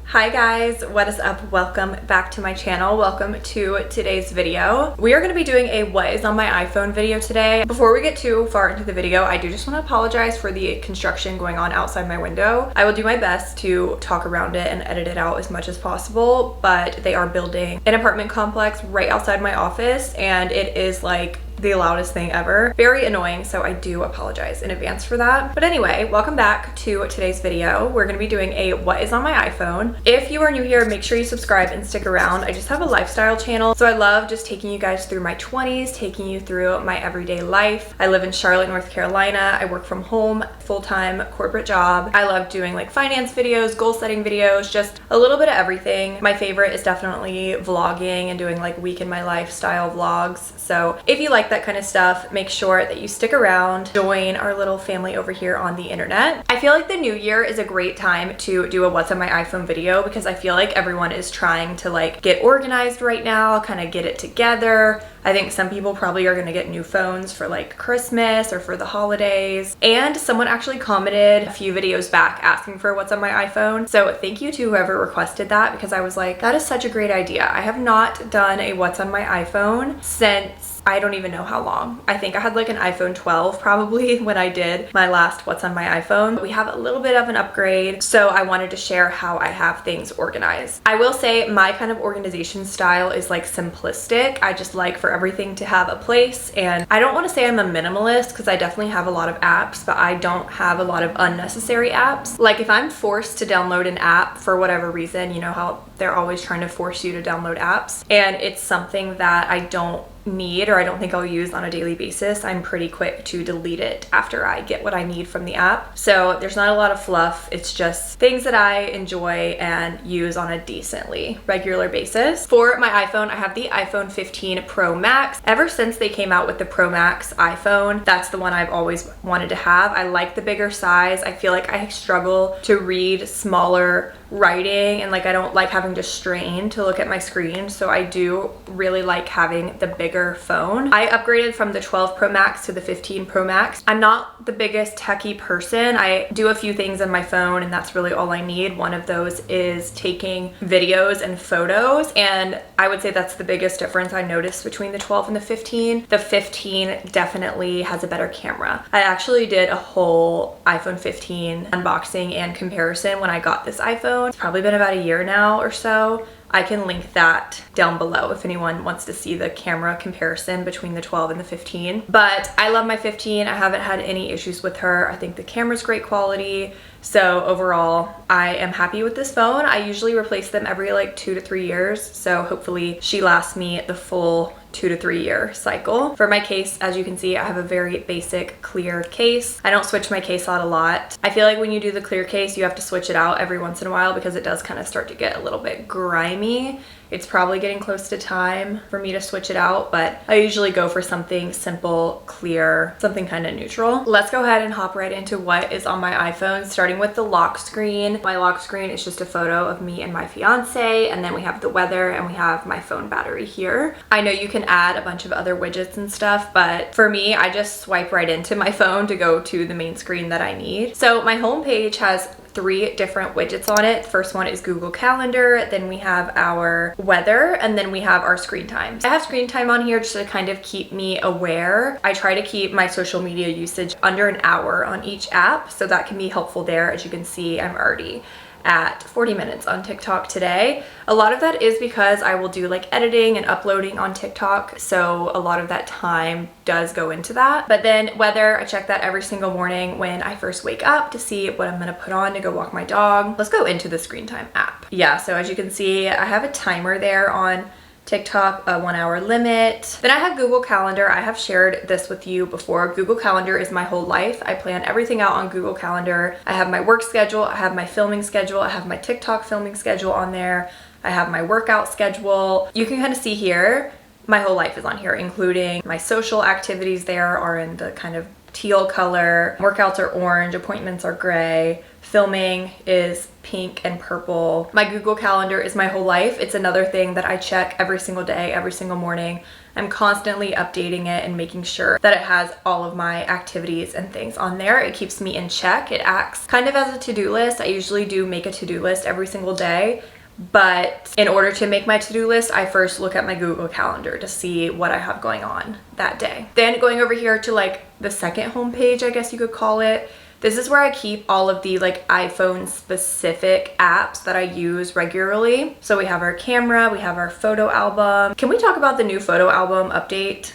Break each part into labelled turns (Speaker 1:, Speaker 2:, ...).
Speaker 1: Hi guys, what is up? Welcome back to my channel. Welcome to today's video. We are going to be doing a what is on my iPhone video today. Before we get too far into the video, I do just want to apologize for the construction going on outside my window. I will do my best to talk around it and edit it out as much as possible, but they are building an apartment complex right outside my office and it is like the loudest thing ever. Very annoying, so I do apologize in advance for that. But anyway, welcome back to today's video. We're gonna be doing a what is on my iPhone. If you are new here, make sure you subscribe and stick around. I just have a lifestyle channel, so I love just taking you guys through my 20s, taking you through my everyday life. I live in Charlotte, North Carolina. I work from home, full-time corporate job. I love doing like finance videos, goal setting videos, just a little bit of everything. My favorite is definitely vlogging and doing like week in my life style vlogs. So if you like that kind of stuff, make sure that you stick around, join our little family over here on the internet. I feel like the new year is a great time to do a what's on my iPhone video because I feel like everyone is trying to like get organized right now, kind of get it together. I think some people probably are gonna get new phones for like Christmas or for the holidays. And someone actually commented a few videos back asking for what's on my iPhone. So thank you to whoever requested that because I was like, that is such a great idea. I have not done a what's on my iPhone since I don't even know how long. I think I had like an iPhone 12 probably when I did my last what's on my iPhone. We have a little bit of an upgrade, so I wanted to share how I have things organized. I will say my kind of organization style is like simplistic. I just like for everything to have a place, and I don't want to say I'm a minimalist because I definitely have a lot of apps, but I don't have a lot of unnecessary apps. Like if I'm forced to download an app for whatever reason, you know how they're always trying to force you to download apps, and it's something that I don't need or I don't think I'll use on a daily basis, I'm pretty quick to delete it after I get what I need from the app. So there's not a lot of fluff. It's just things that I enjoy and use on a decently regular basis. For my iPhone, I have the iPhone 15 Pro Max. Ever since they came out with the Pro Max iPhone, that's the one I've always wanted to have. I like the bigger size. I feel like I struggle to read smaller writing and like I don't like having to strain to look at my screen, so I do really like having the bigger phone. I upgraded from the 12 Pro Max to the 15 Pro Max. I'm not the biggest techie person. I do a few things on my phone and that's really all I need. One of those is taking videos and photos, and I would say that's the biggest difference I noticed between the 12 and the 15. The 15 definitely has a better camera. I actually did a whole iPhone 15 unboxing and comparison when I got this iPhone. It's probably been about a year now or so. I can link that down below if anyone wants to see the camera comparison between the 12 and the 15. But I love my 15. I haven't had any issues with her. I think the camera's great quality. So overall, I am happy with this phone. I usually replace them every like 2 to 3 years. So hopefully she lasts me the full 2 to 3 year cycle. For my case, as you can see, I have a very basic clear case. I don't switch my case out a lot. I feel like when you do the clear case, you have to switch it out every once in a while because it does kind of start to get a little bit grimy. It's probably getting close to time for me to switch it out, but I usually go for something simple, clear, something kind of neutral. Let's go ahead and hop right into what is on my iPhone, starting with the lock screen. My lock screen is just a photo of me and my fiance, and then we have the weather and we have my phone battery here. I know you can add a bunch of other widgets and stuff, but for me, I just swipe right into my phone to go to the main screen that I need. So my home page has 3 different widgets on it. The first one is Google Calendar, then we have our weather, and then we have our screen time. I have screen time on here just to kind of keep me aware. I try to keep my social media usage under an hour on each app, so that can be helpful there. As you can see, I'm already at 40 minutes on TikTok today. A lot of that is because I will do like editing and uploading on TikTok, so a lot of that time does go into that. But then weather, I check that every single morning when I first wake up to see what I'm gonna put on to go walk my dog. Let's go into the screen time app. Yeah, so as you can see, I have a timer there on TikTok, a 1 hour limit. Then I have Google Calendar. I have shared this with you before. Google Calendar is my whole life. I plan everything out on Google Calendar. I have my work schedule, I have my filming schedule, I have my TikTok filming schedule on there. I have my workout schedule. You can kind of see here, my whole life is on here, including my social activities there are in the kind of teal color, workouts are orange, appointments are gray, filming is pink and purple. My Google Calendar is my whole life. It's another thing that I check every single day, every single morning. I'm constantly updating it and making sure that it has all of my activities and things on there. It keeps me in check. It acts kind of as a to-do list. I usually do make a to-do list every single day, but in order to make my to-do list, I first look at my Google Calendar to see what I have going on that day. Then going over here to like the second homepage, I guess you could call it, this is where I keep all of the like iPhone specific apps that I use regularly. So we have our camera, we have our photo album. Can we talk about the new photo album update?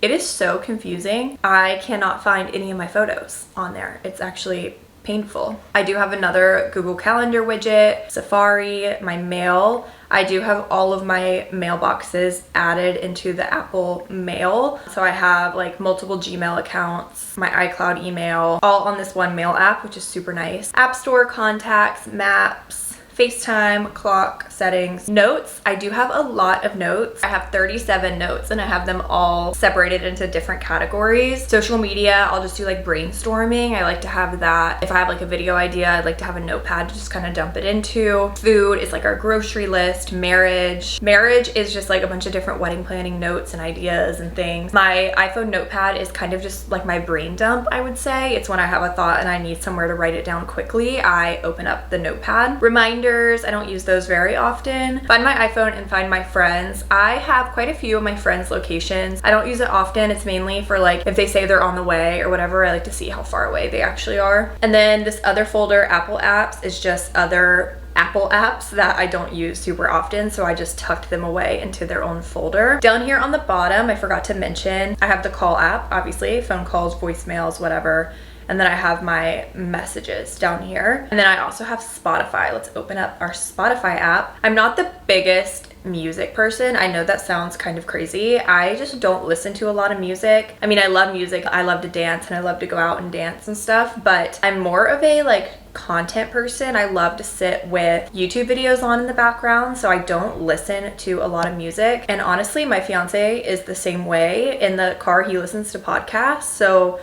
Speaker 1: It is so confusing. I cannot find any of my photos on there. It's actually painful. I do have another Google Calendar widget, Safari, my mail. I do have all of my mailboxes added into the Apple Mail. So I have like multiple Gmail accounts, my iCloud email, all on this one mail app, which is super nice. App Store, contacts, maps, FaceTime, clock, settings, notes. I do have a lot of notes. I have 37 notes and I have them all separated into different categories. Social media, I'll just do like brainstorming. I like to have that. If I have like a video idea, I'd like to have a notepad to just kind of dump it into. Food is like our grocery list. Marriage is just like a bunch of different wedding planning notes and ideas and things. My iPhone notepad is kind of just like my brain dump, I would say. It's when I have a thought and I need somewhere to write it down quickly. I open up the notepad. Reminders, I don't use those very often. Find my iPhone and find my friends. I have quite a few of my friends' locations. I don't use it often. It's mainly for like if they say they're on the way or whatever, I like to see how far away they actually are. And then this other folder, Apple apps, is just other Apple apps that I don't use super often, so I just tucked them away into their own folder. Down here on the bottom, I forgot to mention, I have the call app, obviously, phone calls, voicemails, whatever. And then I have my messages down here. And then I also have Spotify. Let's open up our Spotify app. I'm not the biggest music person. I know that sounds kind of crazy. I just don't listen to a lot of music. I mean, I love music. I love to dance and I love to go out and dance and stuff, but I'm more of a like content person. I love to sit with YouTube videos on in the background, so I don't listen to a lot of music. And honestly, my fiance is the same way. In the car, he listens to podcasts, so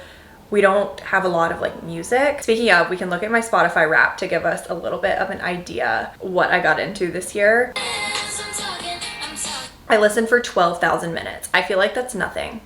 Speaker 1: we don't have a lot of like music. Speaking of, we can look at my Spotify Wrapped to give us a little bit of an idea what I got into this year. I listened for 12,000 minutes. I feel like that's nothing.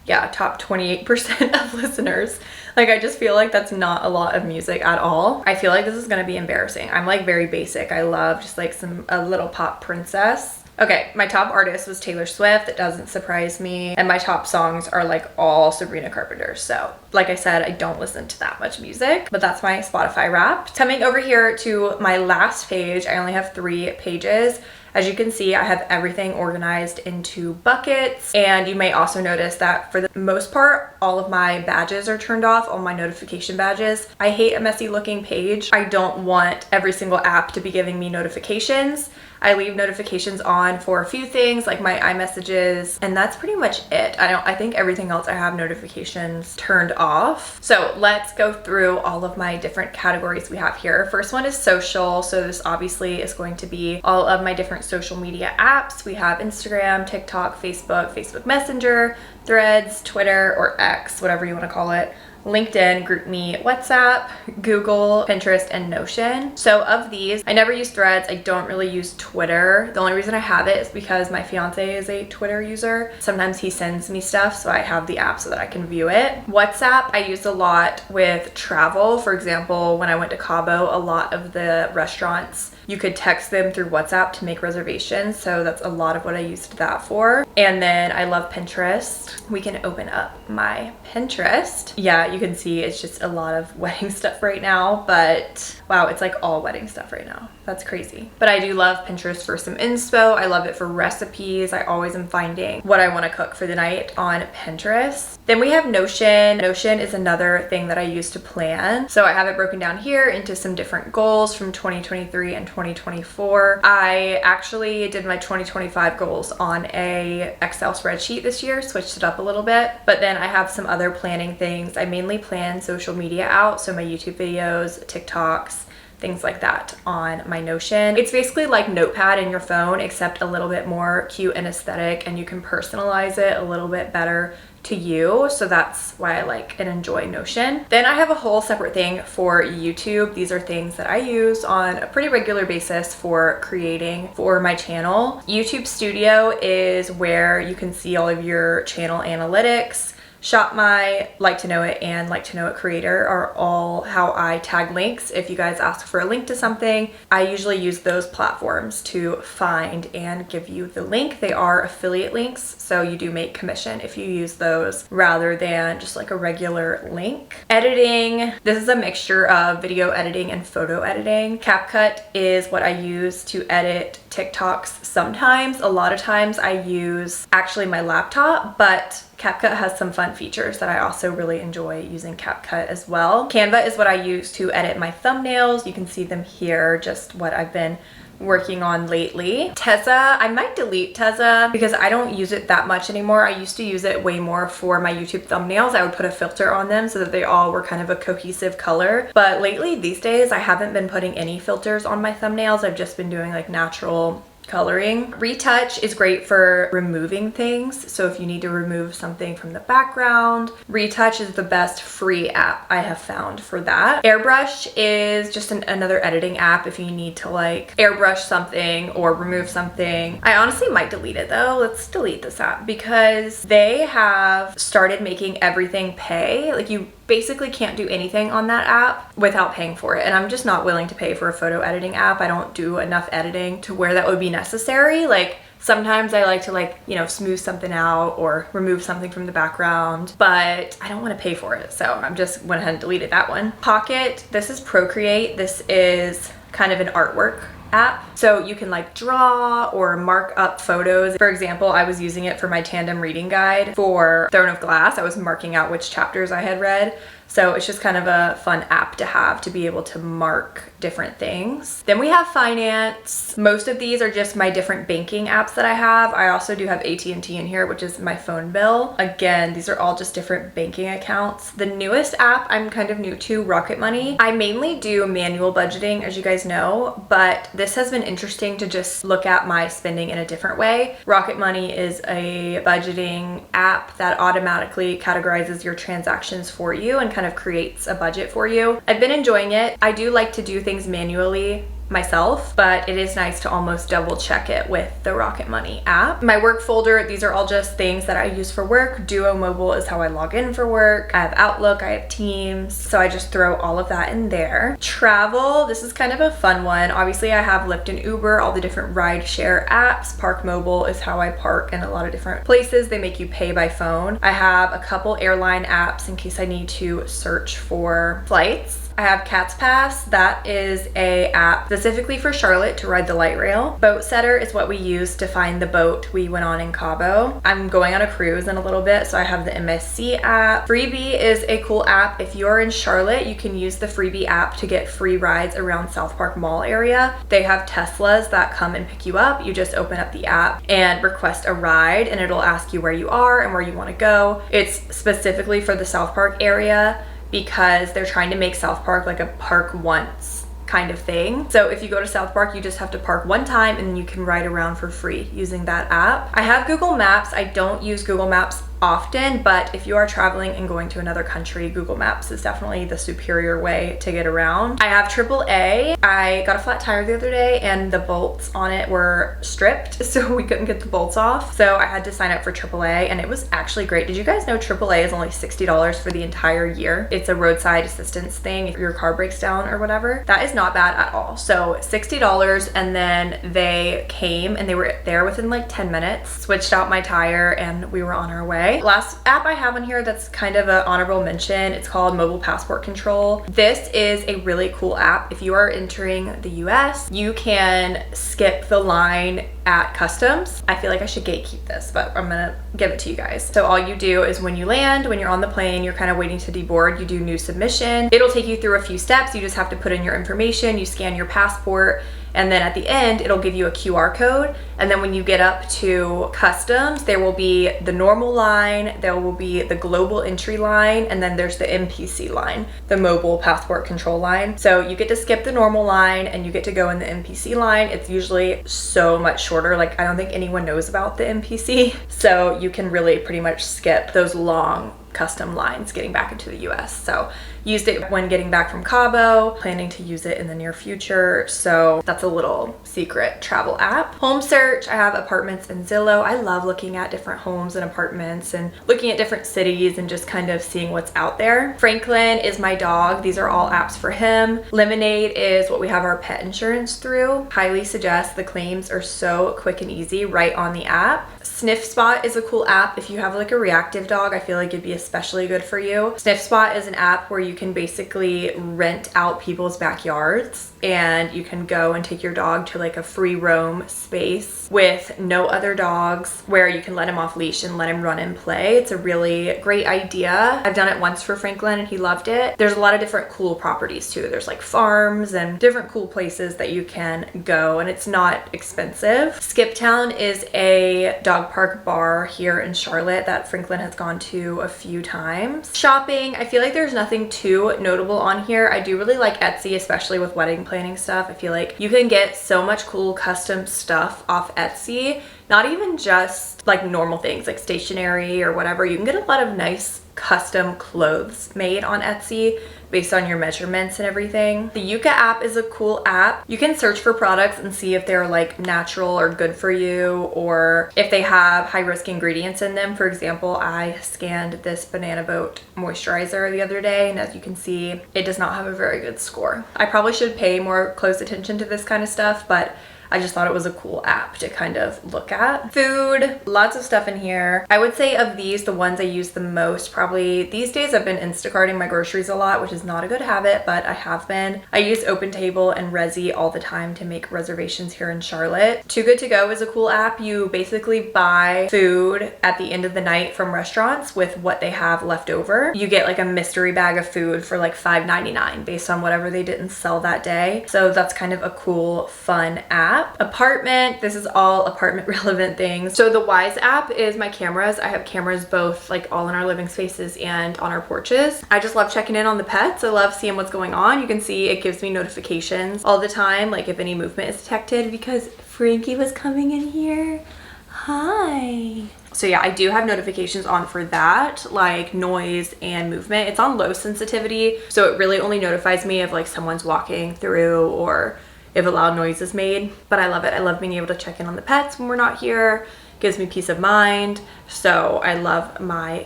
Speaker 1: Yeah, top 28% of listeners. Like, I just feel like that's not a lot of music at all. I feel like this is gonna be embarrassing. I'm like very basic. I love just like a little pop princess. Okay, my top artist was Taylor Swift. It doesn't surprise me. And my top songs are like all Sabrina Carpenter. So like I said, I don't listen to that much music, but that's my Spotify Wrapped. Coming over here to my last page, I only have 3 pages. As you can see, I have everything organized into buckets, and you may also notice that for the most part, all of my badges are turned off, all my notification badges. I hate a messy looking page. I don't want every single app to be giving me notifications. I leave notifications on for a few things like my iMessages, and that's pretty much it. I think everything else I have notifications turned off. So let's go through all of my different categories we have here. First one is social. So this obviously is going to be all of my different social media apps. We have Instagram, TikTok, Facebook, Facebook Messenger, Threads, Twitter, or X, whatever you want to call it, LinkedIn, GroupMe, WhatsApp, Google, Pinterest, and Notion. So of these, I never use Threads. I don't really use Twitter. The only reason I have it is because my fiance is a Twitter user. Sometimes he sends me stuff, so I have the app so that I can view it. WhatsApp, I use a lot with travel. For example, when I went to Cabo, a lot of the restaurants, you could text them through WhatsApp to make reservations. So that's a lot of what I used that for. And then I love Pinterest. We can open up my Pinterest. Yeah, you can see it's just a lot of wedding stuff right now, but wow, it's like all wedding stuff right now. That's crazy. But I do love Pinterest for some inspo. I love it for recipes. I always am finding what I want to cook for the night on Pinterest. Then we have Notion. Notion is another thing that I use to plan. So I have it broken down here into some different goals from 2023 and 2024. I actually did my 2025 goals on a Excel spreadsheet this year, switched it up a little bit, but then I have some other planning things. I mainly plan social media out, so my YouTube videos, TikToks, things like that on my Notion. It's basically like Notepad in your phone, except a little bit more cute and aesthetic, and you can personalize it a little bit better to you. So that's why I like and enjoy Notion. Then I have a whole separate thing for YouTube. These are things that I use on a pretty regular basis for creating for my channel. YouTube Studio is where you can see all of your channel analytics. Shop My, Like to Know It, and Like to Know It Creator are all how I tag links. If you guys ask for a link to something, I usually use those platforms to find and give you the link. They are affiliate links, so you do make commission if you use those rather than just like a regular link. Editing, this is a mixture of video editing and photo editing. CapCut is what I use to edit TikToks sometimes. A lot of times I use actually my laptop, but CapCut has some fun features that I also really enjoy using CapCut as well. Canva is what I use to edit my thumbnails. You can see them here, just what I've been working on lately. Tezza, I might delete Tezza because I don't use it that much anymore. I used to use it way more for my YouTube thumbnails. I would put a filter on them so that they all were kind of a cohesive color. But lately, these days, I haven't been putting any filters on my thumbnails. I've just been doing like natural coloring. Retouch is great for removing things. So if you need to remove something from the background, Retouch is the best free app I have found for that. Airbrush is just another editing app if you need to like airbrush something or remove something. I honestly might delete it though. Let's delete this app because they have started making everything pay. Like you basically can't do anything on that app without paying for it. And I'm just not willing to pay for a photo editing app. I don't do enough editing to where that would be necessary. Like sometimes I like to like, you know, smooth something out or remove something from the background, but I don't want to pay for it. So I'm just went ahead and deleted that one. Pocket, this is Procreate. This is kind of an artwork app. So you can like draw or mark up photos. For example, I was using it for my tandem reading guide for Throne of Glass. I was marking out which chapters I had read. So it's just kind of a fun app to have to be able to mark different things. Then we have finance. Most of these are just my different banking apps that I have. I also do have AT&T in here, which is my phone bill. Again, these are all just different banking accounts. The newest app I'm kind of new to, Rocket Money. I mainly do manual budgeting, as you guys know, but this has been interesting to just look at my spending in a different way. Rocket Money is a budgeting app that automatically categorizes your transactions for you and kind of creates a budget for you. I've been enjoying it. I do like to do things manually myself, but it is nice to almost double check it with the Rocket Money app. My work folder, these are all just things that I use for work. Duo Mobile is how I log in for work. I have Outlook, I have Teams, so I just throw all of that in there. Travel, this is kind of a fun one. Obviously I have Lyft and Uber, all the different ride share apps. Park Mobile is how I park in a lot of different places. They make you pay by phone. I have a couple airline apps in case I need to search for flights. I have Cat's Pass. That is a app specifically for Charlotte to ride the light rail. Boat Setter is what we use to find the boat we went on in Cabo. I'm going on a cruise in a little bit, so I have the MSC app. Freebie is a cool app. If you're in Charlotte, you can use the Freebie app to get free rides around South Park Mall area. They have Teslas that come and pick you up. You just open up the app and request a ride, and it'll ask you where you are and where you want to go. It's specifically for the South Park area, because they're trying to make South Park like a park once kind of thing. So if you go to South Park, you just have to park one time and then you can ride around for free using that app. I have Google Maps. I don't use Google Maps often, but if you are traveling and going to another country, Google Maps is definitely the superior way to get around. I have AAA. I got a flat tire the other day and the bolts on it were stripped, so we couldn't get the bolts off. So I had to sign up for AAA, and it was actually great. Did you guys know AAA is only $60 for the entire year? It's a roadside assistance thing if your car breaks down or whatever. That is not bad at all. So $60, and then they came and they were there within like 10 minutes, switched out my tire, and we were on our way. Last app I have on here that's kind of an honorable mention, it's called Mobile Passport Control. This is a really cool app. If you are entering the US, you can skip the line at customs. I feel like I should gatekeep this, but I'm gonna give it to you guys. So all you do is when you land, when you're on the plane, you're kind of waiting to deboard, you do new submission. It'll take you through a few steps. You just have to put in your information, you scan your passport, And then at the end, it'll give you a QR code. And then when you get up to customs, there will be the normal line, there will be the global entry line, and then there's the MPC line, the mobile passport control line. So you get to skip the normal line and you get to go in the MPC line. It's usually so much shorter. Like, I don't think anyone knows about the MPC. So you can really pretty much skip those long custom lines getting back into the US. So used it when getting back from Cabo, planning to use it in the near future. So that's a little secret travel app. Home search, I have apartments in Zillow. I love looking at different homes and apartments and looking at different cities and just kind of seeing what's out there. Franklin is my dog. These are all apps for him. Lemonade is what we have our pet insurance through. Highly suggest. The claims are so quick and easy right on the app. Sniff Spot is a cool app. If you have like a reactive dog, I feel like it'd be especially good for you. Sniff Spot is an app where you can basically rent out people's backyards and you can go and take your dog to like a free roam space with no other dogs where you can let him off leash and let him run and play. It's a really great idea. I've done it once for Franklin and he loved it. There's a lot of different cool properties too. There's like farms and different cool places that you can go, and it's not expensive. Skip Town is a dog park bar here in Charlotte that Franklin has gone to a few times. Shopping, I feel like there's nothing too notable on here. I do really like Etsy, especially with wedding planning stuff. I feel like you can get so much cool custom stuff off Etsy, not even just like normal things like stationery or whatever. You can get a lot of nice custom clothes made on Etsy based on your measurements and everything. The Yuka app is a cool app. You can search for products and see if they're like natural or good for you, or if they have high risk ingredients in them. For example, I scanned this Banana Boat moisturizer the other day, and as you can see, it does not have a very good score. I probably should pay more close attention to this kind of stuff, but I just thought it was a cool app to kind of look at. Food, lots of stuff in here. I would say of these, the ones I use the most probably these days, I've been Instacarting my groceries a lot, which is not a good habit, but I have been. I use OpenTable and Resy all the time to make reservations here in Charlotte. Too Good To Go is a cool app. You basically buy food at the end of the night from restaurants with what they have left over. You get like a mystery bag of food for like $5.99 based on whatever they didn't sell that day. So that's kind of a cool, fun app. Apartment, this is all apartment relevant things. So the Wise app is my cameras. I have cameras both like all in our living spaces and on our porches. I just love checking in on the pets. I love seeing what's going on. You can see it gives me notifications all the time, like if any movement is detected, because Frankie was coming in here. Hi. So yeah, I do have notifications on for that, like noise and movement. It's on low sensitivity, so it really only notifies me if like someone's walking through or if a loud noise is made. But I love it. I love being able to check in on the pets when we're not here. Gives me peace of mind. So I love my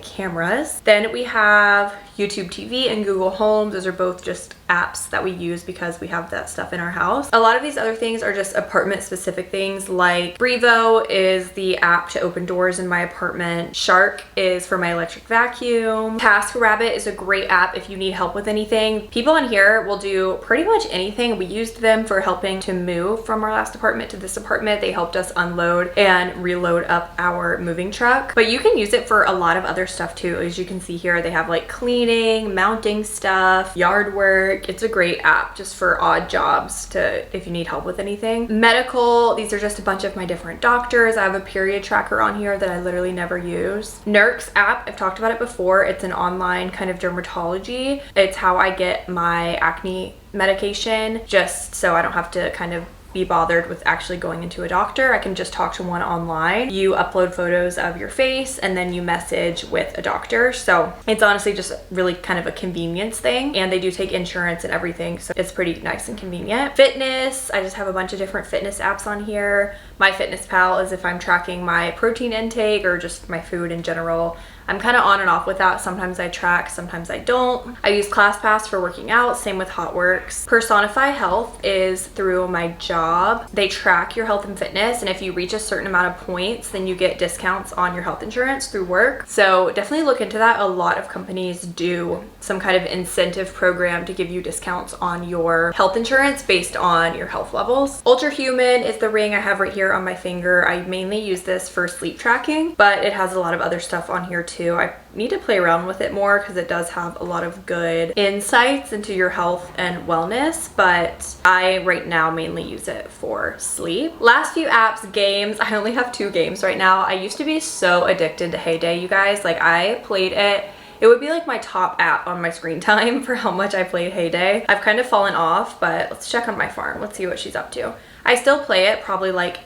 Speaker 1: cameras. Then we have YouTube TV and Google Home. Those are both just apps that we use because we have that stuff in our house. A lot of these other things are just apartment specific things, like Brevo is the app to open doors in my apartment. Shark is for my electric vacuum. TaskRabbit is a great app if you need help with anything. People on here will do pretty much anything. We used them for helping to move from our last apartment to this apartment. They helped us unload and reload up our moving truck. But you can use it for a lot of other stuff too. As you can see here, they have like cleaning, mounting stuff, yard work. It's a great app just for odd jobs to if you need help with anything. Medical, these are just a bunch of my different doctors. I have a period tracker on here that I literally never use. Nurx app, I've talked about it before. It's an online kind of dermatology. It's how I get my acne medication, just so I don't have to kind of be bothered with actually going into a doctor. I can just talk to one online. You upload photos of your face and then you message with a doctor. So it's honestly just really kind of a convenience thing, and they do take insurance and everything, so it's pretty nice and convenient. Fitness, I just have a bunch of different fitness apps on here. MyFitnessPal is if I'm tracking my protein intake or just my food in general. I'm kind of on and off with that. Sometimes I track, sometimes I don't. I use ClassPass for working out, same with HotWorks. Personify Health is through my job. They track your health and fitness, and if you reach a certain amount of points, then you get discounts on your health insurance through work. So definitely look into that. A lot of companies do some kind of incentive program to give you discounts on your health insurance based on your health levels. Ultrahuman is the ring I have right here on my finger. I mainly use this for sleep tracking, but it has a lot of other stuff on here too. I need to play around with it more because it does have a lot of good insights into your health and wellness, but I right now mainly use it for sleep. Last few apps, games. I only have 2 games right now. I used to be so addicted to Heyday, you guys. Like, I played it. It would be like my top app on my screen time for how much I played Heyday. I've kind of fallen off, but let's check on my farm. Let's see what she's up to. I still play it probably like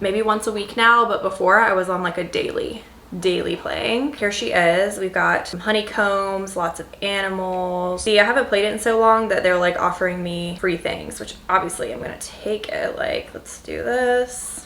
Speaker 1: maybe once a week now, but before I was on like a daily playing. Here she is. We've got some honeycombs, lots of animals. See, I haven't played it in so long that they're like offering me free things, which obviously I'm gonna take it. Like, let's do this.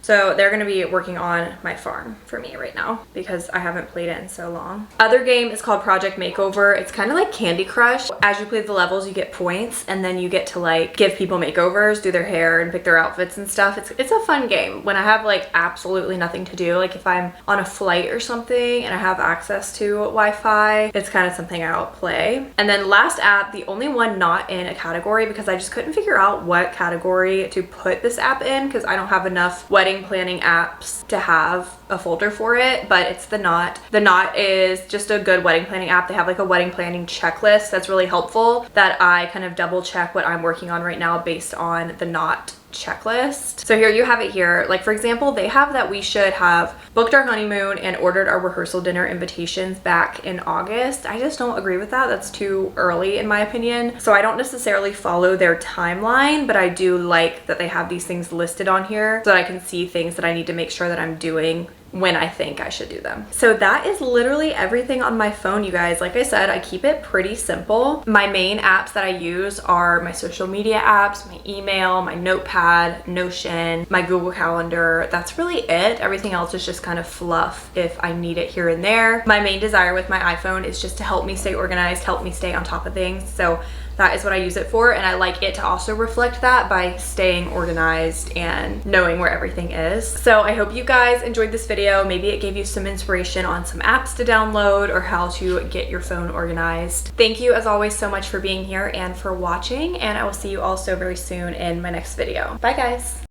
Speaker 1: So they're gonna be working on my farm for me right now because I haven't played it in so long. Other game is called Project Makeover. It's kind of like Candy Crush. As you play the levels, you get points, and then you get to like give people makeovers, do their hair and pick their outfits and stuff. It's a fun game when I have like absolutely nothing to do. Like if I'm on a flight or something and I have access to Wi-Fi, it's kind of something I'll play. And then last app, the only one not in a category because I just couldn't figure out what category to put this app in because I don't have enough wedding planning apps to have a folder for it, but it's the Knot. The Knot is just a good wedding planning app. They have like a wedding planning checklist that's really helpful that I kind of double check what I'm working on right now based on the Knot checklist. So here you have it here. Like for example, they have that we should have booked our honeymoon and ordered our rehearsal dinner invitations back in August. I just don't agree with that. That's too early in my opinion. So I don't necessarily follow their timeline, but I do like that they have these things listed on here so that I can see things that I need to make sure that I'm doing when I think I should do them. So that is literally everything on my phone, you guys. Like I said, I keep it pretty simple. My main apps that I use are my social media apps, my email, my notepad, Notion, my Google Calendar. That's really it. Everything else is just kind of fluff if I need it here and there. My main desire with my iPhone is just to help me stay organized, help me stay on top of things. So that is what I use it for, and I like it to also reflect that by staying organized and knowing where everything is. So I hope you guys enjoyed this video. Maybe it gave you some inspiration on some apps to download or how to get your phone organized. Thank you as always so much for being here and for watching, and I will see you all so very soon in my next video. Bye guys.